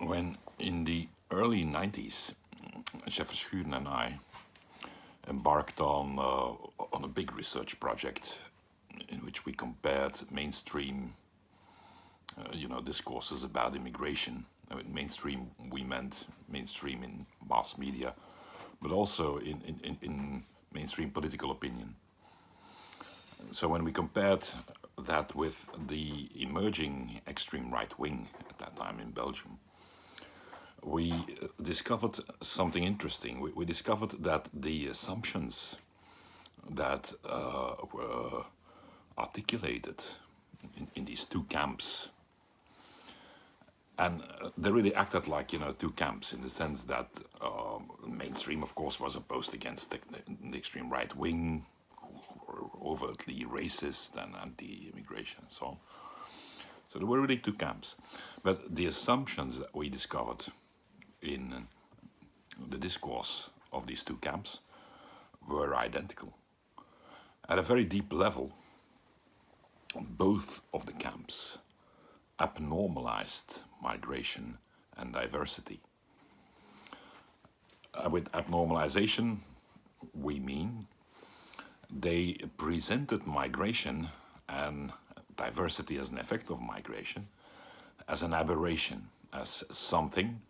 When in the early 90s, Jeff Schuren and I embarked on a big research project in which we compared mainstream, discourses about immigration. With mainstream, we meant mainstream in mass media, but also in mainstream political opinion. So when we compared that with the emerging extreme right wing at that time in Belgium, we discovered something interesting. We discovered that the assumptions that were articulated in these two camps, and they really acted like two camps in the sense that mainstream, of course, was opposed against the extreme right wing, who were overtly racist and anti-immigration and so on. So there were really two camps, but the assumptions that we discovered in the discourse of these two camps were identical. At a very deep level, both of the camps abnormalized migration and diversity. With abnormalization, we mean they presented migration and diversity as an effect of migration as an aberration, as something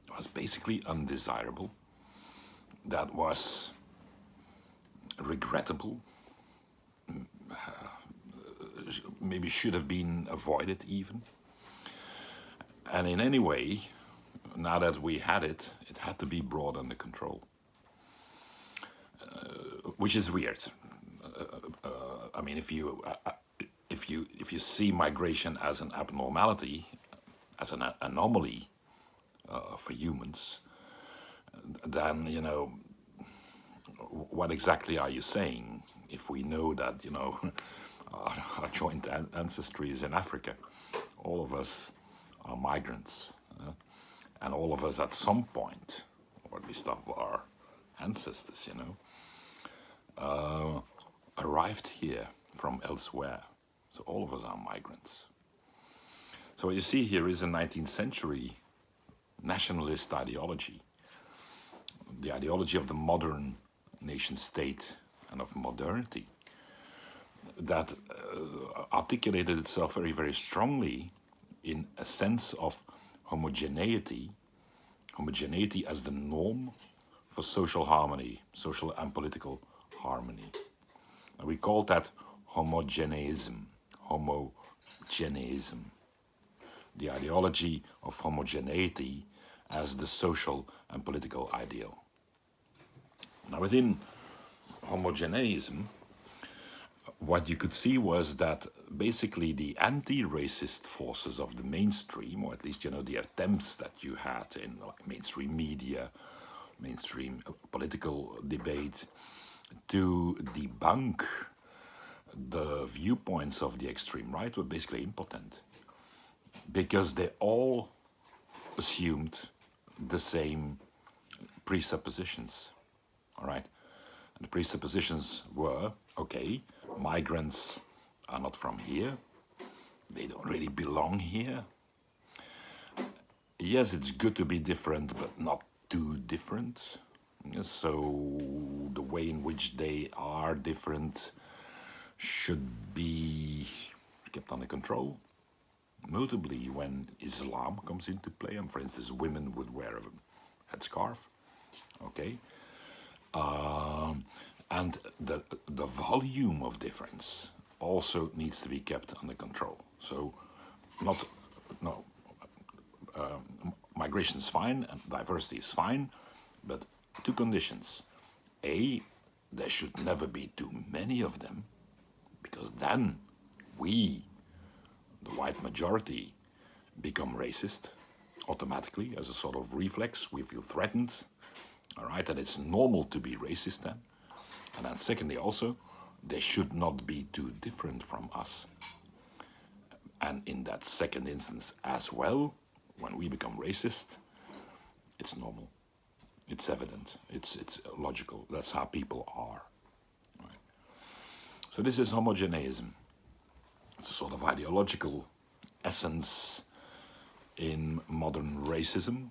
that was basically undesirable, that was regrettable, maybe should have been avoided even. And in any way, now that we had it, it had to be brought under control, which is weird. I mean, if you see migration as an abnormality, as an anomaly for humans, then what exactly are you saying? If we know that our joint ancestry is in Africa, all of us are migrants, and all of us at some point, or at least our ancestors, arrived here from elsewhere. So all of us are migrants. So what you see here is a 19th century nationalist ideology, the ideology of the modern nation state and of modernity, that articulated itself very, very strongly in a sense of homogeneity as the norm for social harmony, social and political harmony. And we call that homogeneism, the ideology of homogeneity as the social and political ideal. Now within homogeneism, what you could see was that basically the anti-racist forces of the mainstream, or at least the attempts that you had in mainstream media, mainstream political debate, to debunk the viewpoints of the extreme right were basically impotent, because they all assumed the same presuppositions. All right, and the presuppositions were, okay, migrants are not from here, they don't really belong here. Yes, it's good to be different, but not too different. So the way in which they are different should be kept under control, notably when Islam comes into play. And for instance, women would wear a headscarf, okay? And the volume of difference also needs to be kept under control. So, migration is fine and diversity is fine, but two conditions. A, there should never be too many of them, because then we, the white majority, become racist automatically as a sort of reflex. We feel threatened, all right, and it's normal to be racist then. And then secondly also, they should not be too different from us. And in that second instance as well, when we become racist, it's normal. It's evident. It's logical. That's how people are. Right? So this is homogeneism. It's a sort of ideological essence in modern racism.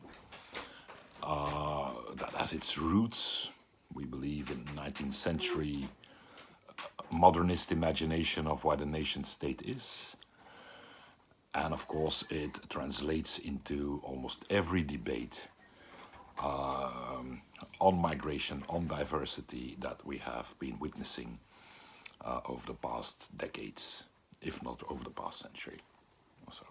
That has its roots, we believe, in 19th century modernist imagination of what a nation state is. And of course, it translates into almost every debate on migration, on diversity that we have been witnessing over the past decades, if not over the past century or so.